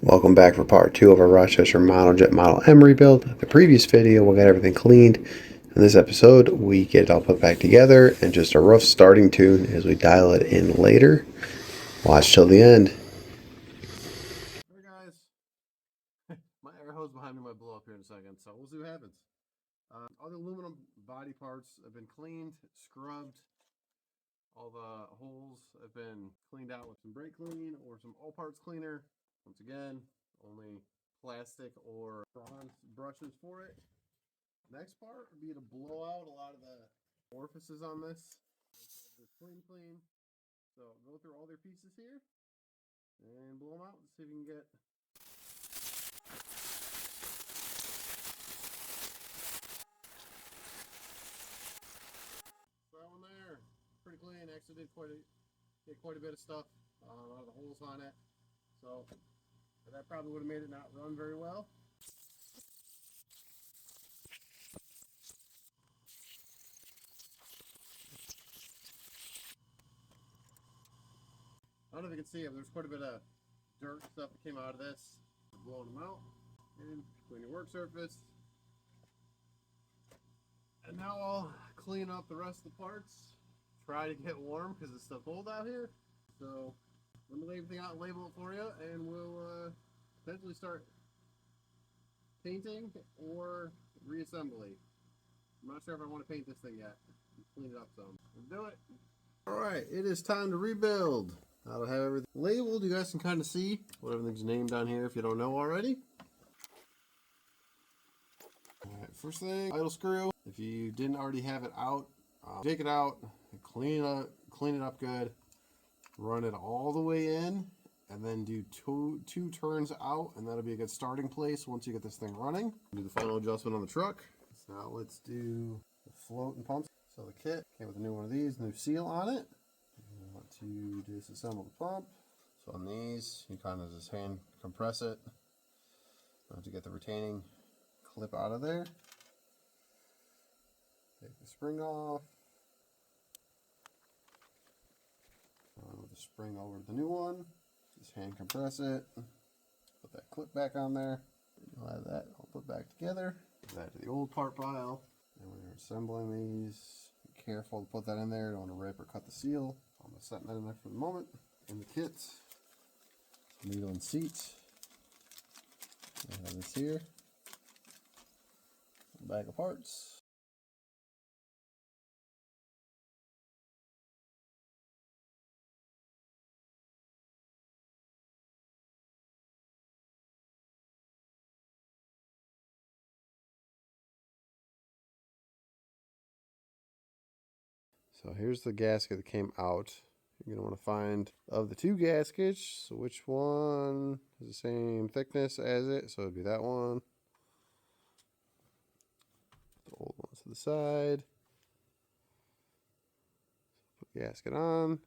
Welcome back for part 2 of our Rochester Monojet Model M rebuild. The previous video we got everything cleaned. In this episode we get it all put back together and just a rough starting tune as we dial it in later. Watch till the end. Hey guys, my air hose behind me might blow up here in a second, so we'll see what happens. All the aluminum body parts have been cleaned, scrubbed. All the holes have been cleaned out with some brake clean or some all parts cleaner. Once again, only plastic or bronze brushes for it. Next part would be to blow out a lot of the orifices on this. Clean. So go through all their pieces here and blow them out and see if we can get that one there. Pretty clean. Actually did quite a bit of stuff. A lot of the holes on it. So that probably would have made it not run very well. I don't know if you can see it, but there's quite a bit of dirt stuff that came out of this. We're blowing them out and clean your work surface. And now I'll clean up the rest of the parts. Try to get warm because it's still cold out here. So let me lay everything out and label it for you, and we'll potentially start painting or reassembly. I'm not sure if I want to paint this thing yet. Clean it up some. Let's do it. Alright, it is time to rebuild. I'll have everything labeled. You guys can kind of see what everything's named down here if you don't know already. Alright, first thing, idle screw. If you didn't already have it out, take it out, clean it up good, run it all the way in, and then do two turns out, and that'll be a good starting place once you get this thing running. Do the final adjustment on the truck. So now let's do the float and pumps. So the kit came with a new one of these, new seal on it. You want to disassemble the pump. So on these, you kind of just hand compress it to get the retaining clip out of there. Take the spring off. With the spring over to the new one. Just hand compress it. Put that clip back on there. You'll have that all put back together. Put that to the old part pile. And when you're assembling these, be careful to put that in there. Don't want to rip or cut the seal. I'm just setting that in there for the moment. In the kit, needle and seat. I have this here. Bag of parts. So here's the gasket that came out. You're going to want to find, of the two gaskets, so which one is the same thickness as it. So it'd be that one. The old one to the side. Put gasket on.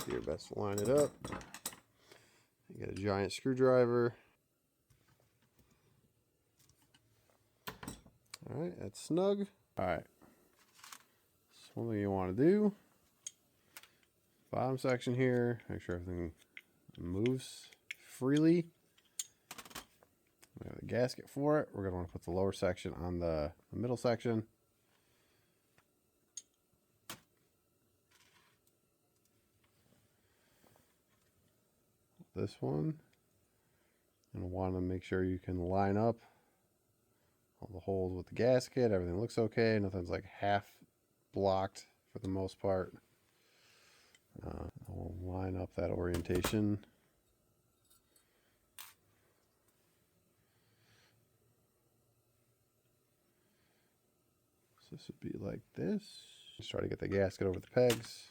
Do your best to line it up. You get a giant screwdriver. Alright, that's snug. Alright. So one thing you want to do, bottom section here, make sure everything moves freely. We have the gasket for it. We're going to want to put the lower section on the middle section. This one, and want to make sure you can line up all the holes with the gasket. Everything looks okay. Nothing's like half blocked for the most part. We'll line up that orientation. So this would be like this. Just try to get the gasket over the pegs.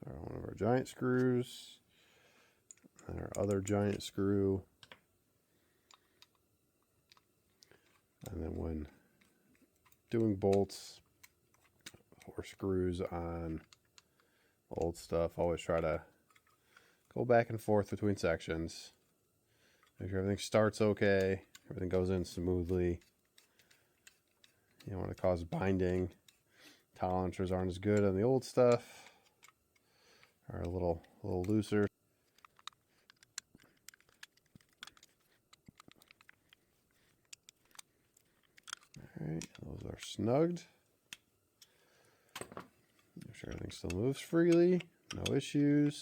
So one of our giant screws, and our other giant screw. And then when doing bolts, proper screws on old stuff. Always try to go back and forth between sections. Make sure everything starts okay, everything goes in smoothly. You don't want to cause binding. Tolerances aren't as good on the old stuff, are a little looser. Alright, those are snugged. Make sure everything still moves freely, no issues.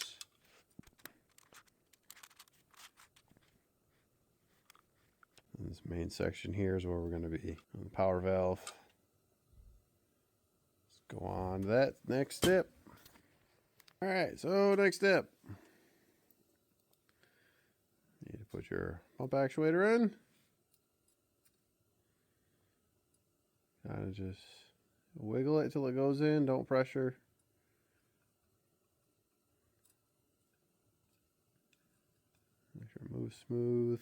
And this main section here is where we're going to be on the power valve. Let's go on to that next step. Alright, so next step. You need to put your pump actuator in. Kind of just wiggle it till it goes in, don't pressure. Make sure it moves smooth.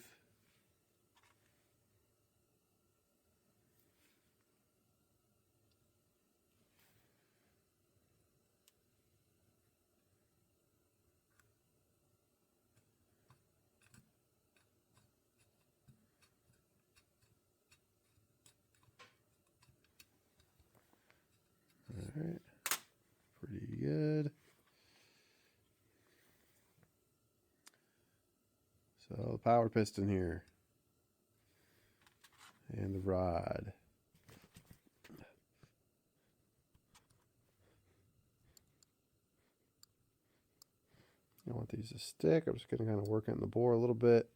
Alright, pretty good. So the power piston here. And the rod. I want these to stick. I'm just going to kind of work it in the bore a little bit.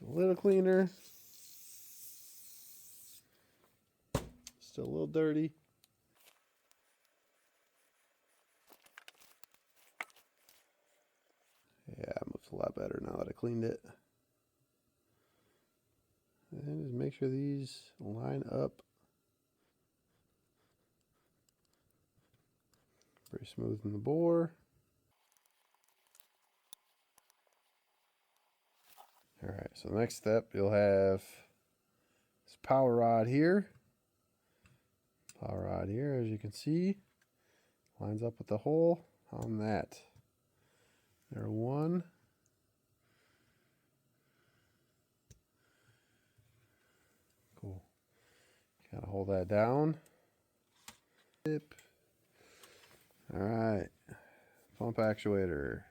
Just a little cleaner. Still a little dirty. Yeah, it moves a lot better now that I cleaned it. And just make sure these line up. Pretty smooth in the bore. Alright, so the next step, you'll have this power rod here. Power rod here, as you can see, lines up with the hole on that. There, one. Cool. Kind of hold that down. Tip. Alright, pump actuator.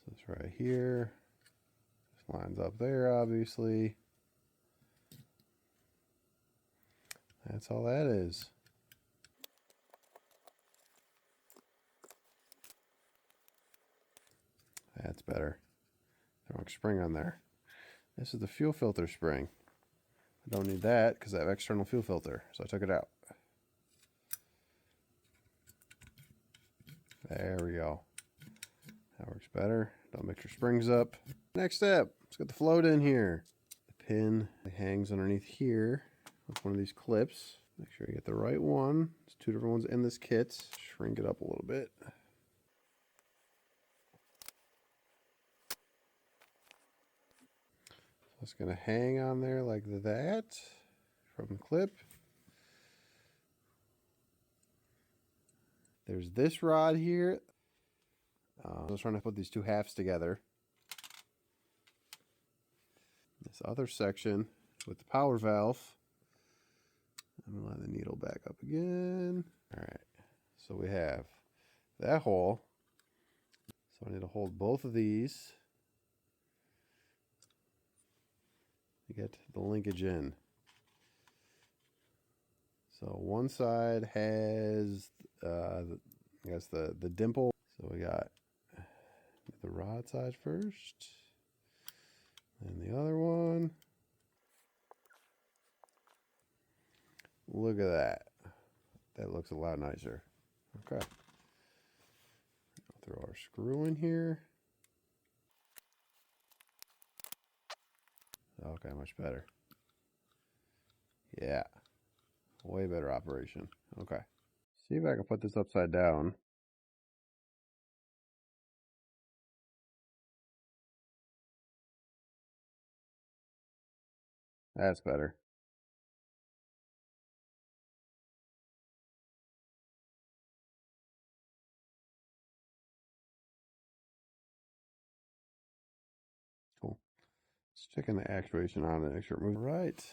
So it's right here. Just lines up there, obviously. That's all that is. That's better. The wrong spring on there. This is the fuel filter spring. I don't need that because I have external fuel filter, so I took it out. There we go. That works better. Don't mix your springs up. Next step, let's get the float in here. The pin hangs underneath here with one of these clips. Make sure you get the right one. There's two different ones in this kit. Shrink it up a little bit. So it's going to hang on there like that from the clip. There's this rod here. I was trying to put these two halves together. This other section with the power valve. I'm going to line the needle back up again. Alright, so we have that hole. So I need to hold both of these to get the linkage in. So one side has, I guess, the dimple. So we got the rod side first, and the other one. Look at that. That looks a lot nicer. Okay. More screw in here. Okay, much better. Yeah, way better operation. Okay. See if I can put this upside down. That's better. Cool. Let's check in the actuation on it. Make sure it moves right.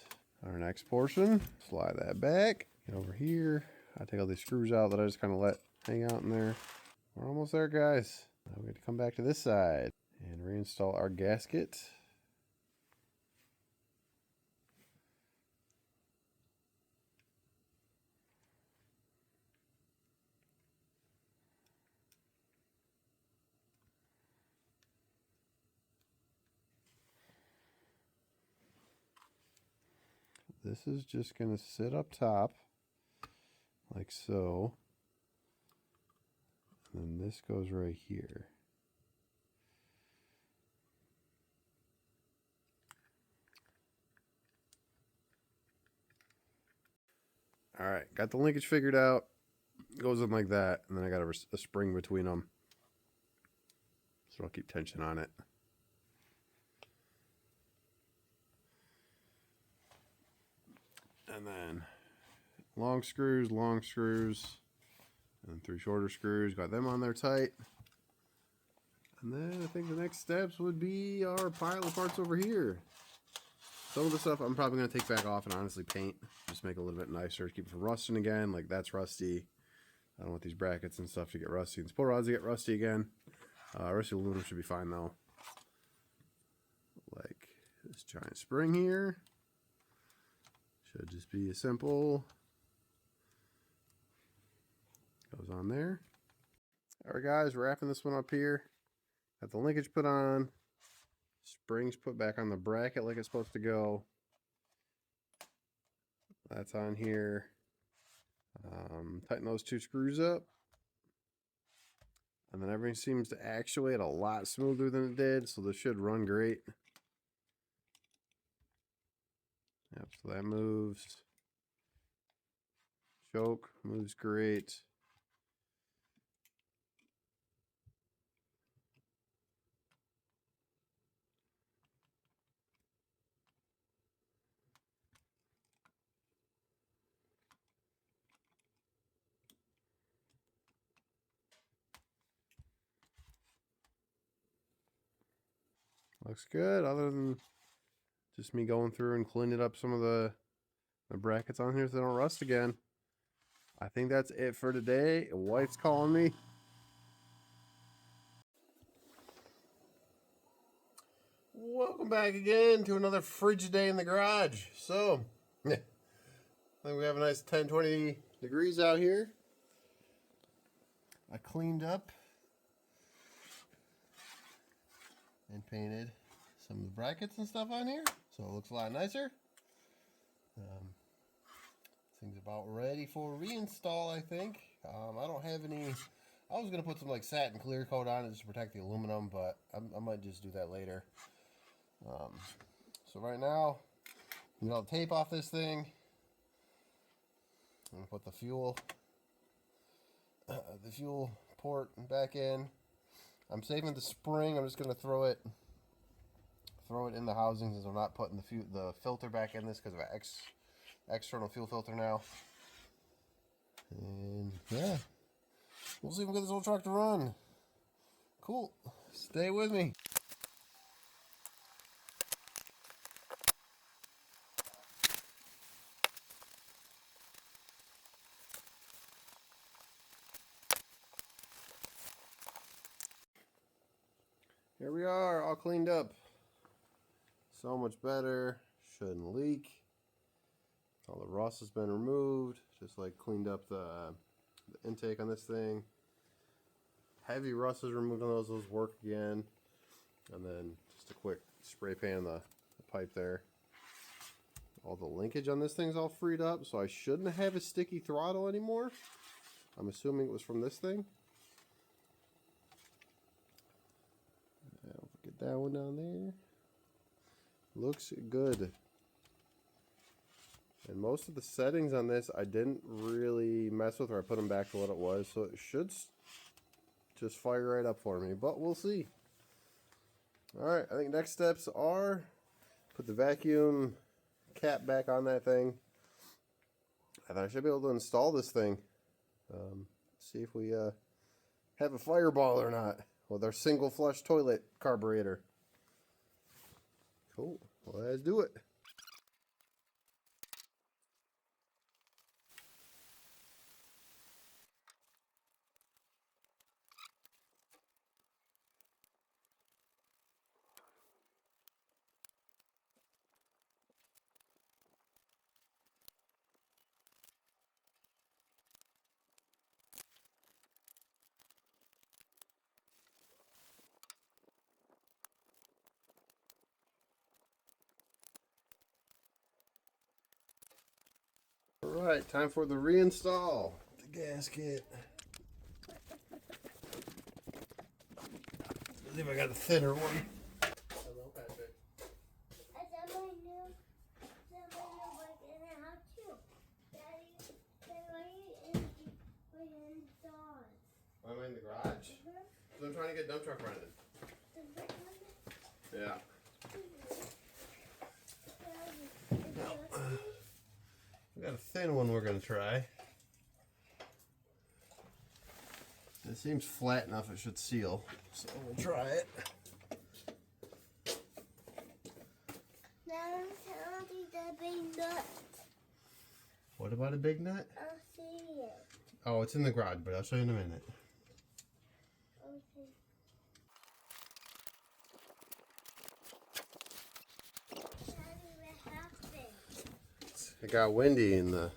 Our next portion, slide that back. Get over here. I take all these screws out that I just kind of let hang out in there. We're almost there, guys. Now we have to come back to this side and reinstall our gasket. This is just going to sit up top like so. And then this goes right here. All right, got the linkage figured out. Goes in like that, and then I got a spring between them. So I'll keep tension on it. And then long screws, and 3 shorter screws. Got them on there tight. And then I think the next steps would be our pile of parts over here. Some of the stuff I'm probably going to take back off and honestly paint. Just make it a little bit nicer. Keep it from rusting again. Like that's rusty. I don't want these brackets and stuff to get rusty. These pull rods to get rusty again. Rest of the aluminum should be fine though. Like this giant spring here. Should just be a simple. Goes on there. Alright guys, wrapping this one up here. Got the linkage put on. Springs put back on the bracket like it's supposed to go. That's on here. Tighten those 2 screws up. And then everything seems to actuate a lot smoother than it did, so this should run great. Yep, so that moves. Choke moves great. Looks good, other than just me going through and cleaning up some of the brackets on here so they don't rust again. I think that's it for today. Wife's calling me. Welcome back again to another frigid day in the garage. So, I think we have a nice 10-20 degrees out here. I cleaned up and painted some of the brackets and stuff on here, so it looks a lot nicer. Thing's about ready for reinstall, I think. I don't have any. I was gonna put some like satin clear coat on it just to protect the aluminum, but I might just do that later. So right now, get all the tape off this thing. I'm gonna put the fuel port back in. I'm saving the spring. I'm just gonna throw it in the housing since I'm not putting the filter back in this because of an external fuel filter now. And yeah, we'll see if we can get this old truck to run. Cool. Stay with me. Here we are, all cleaned up. So much better. Shouldn't leak. All the rust has been removed. Just like cleaned up the intake on this thing. Heavy rust is removed on those. Those work again. And then just a quick spray paint on the pipe there. All the linkage on this thing's all freed up, so I shouldn't have a sticky throttle anymore. I'm assuming it was from this thing. that one down there. Looks good. And most of the settings on this I didn't really mess with, or I put them back to what it was, so it should just fire right up for me, but we'll see. Alright, I think next steps are put the vacuum cap back on that thing, and I should be able to install this thing. See if we have a fireball or not with our single flush toilet carburetor. Cool. Well, let's do it. Alright, time for the reinstall. The gasket. Let's see if I got a thinner one. Hello, Patrick. I got my new work in the house too. Daddy, why are you installed? Why am I in the garage? So I'm trying to get dump truck running. Yeah. We got a thin one we're going to try. It seems flat enough it should seal, so we'll try it. Now I'll see the big nut. What about a big nut? I'll see it. Oh, it's in the garage, but I'll show you in a minute. Okay. Daddy, what happened? It got windy and the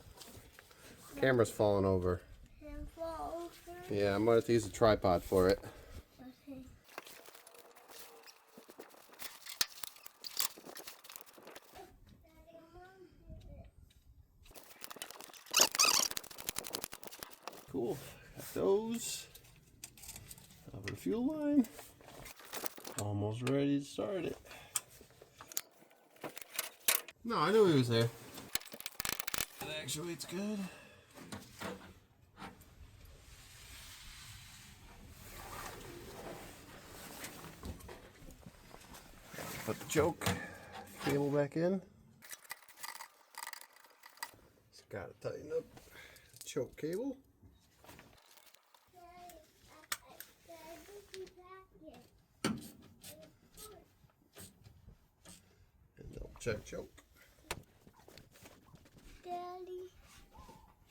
camera's falling over. And fall over? Yeah, I'm going to have to use a tripod for it. Okay. Daddy, Mom did it. Cool. Got those. Over the fuel line. Almost ready to start it. No, I knew he was there. It actuates good. Put the choke cable back in. Just gotta tighten up the choke cable. Daddy, I be back here. And double check choke. Daddy,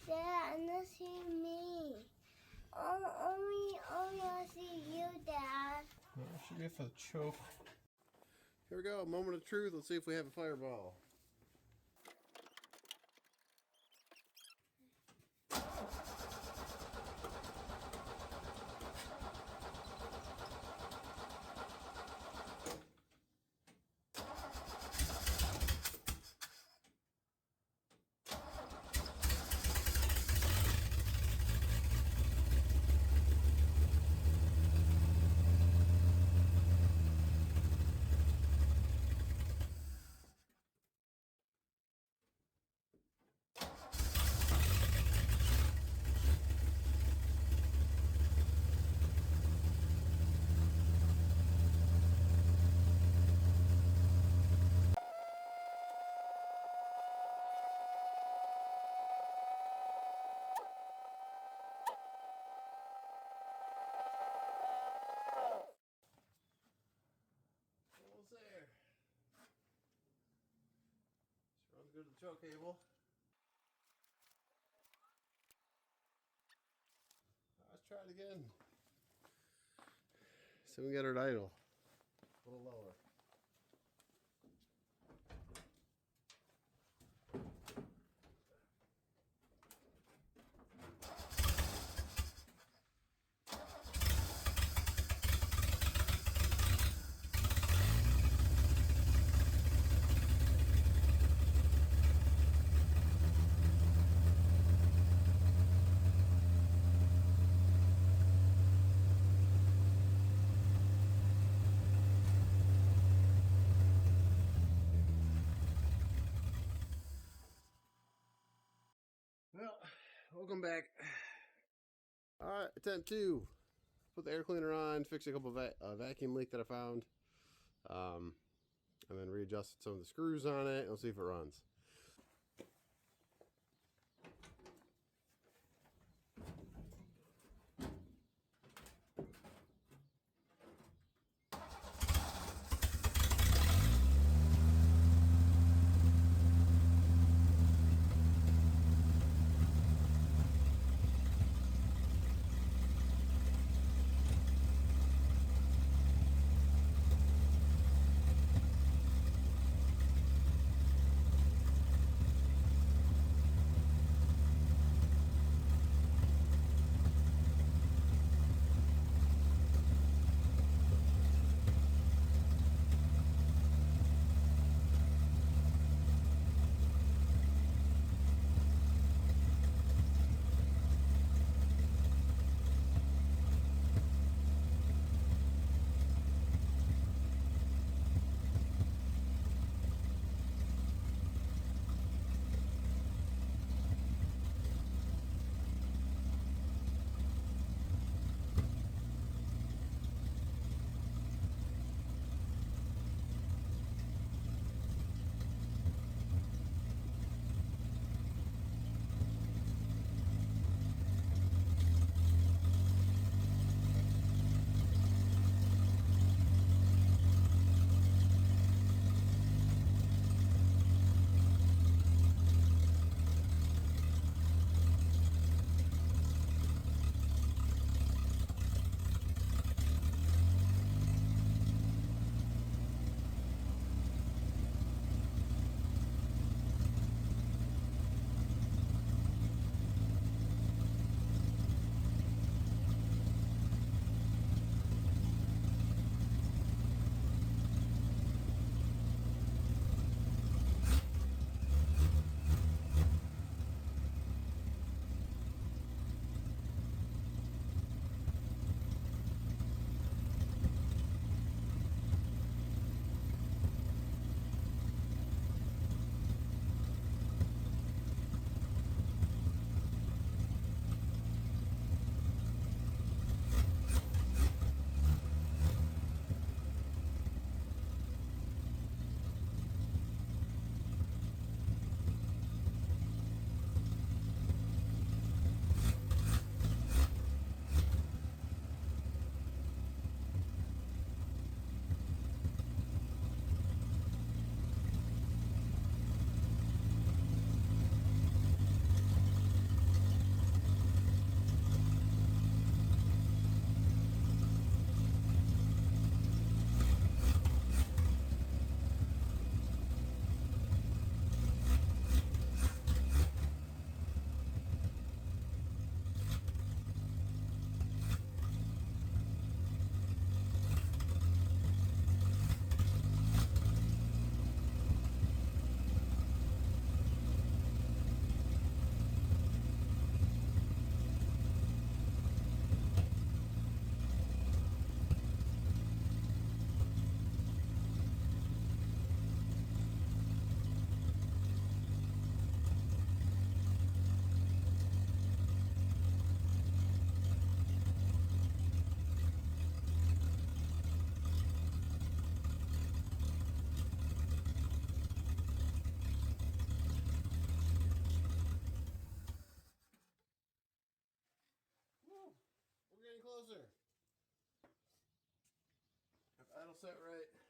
Dad, I don't see me. Only I see you, Dad. Well, that should be for the choke. Here we go, moment of truth. Let's see if we have a fireball. There. Runs good to the choke cable. Let's try it again. So we got it idle. A little lower. welcome back. Alright, attempt 2. Put the air cleaner on, fix a couple of vacuum leak that I found. And then readjusted some of the screws on it. We'll see if it runs. We're getting closer. If idle set right.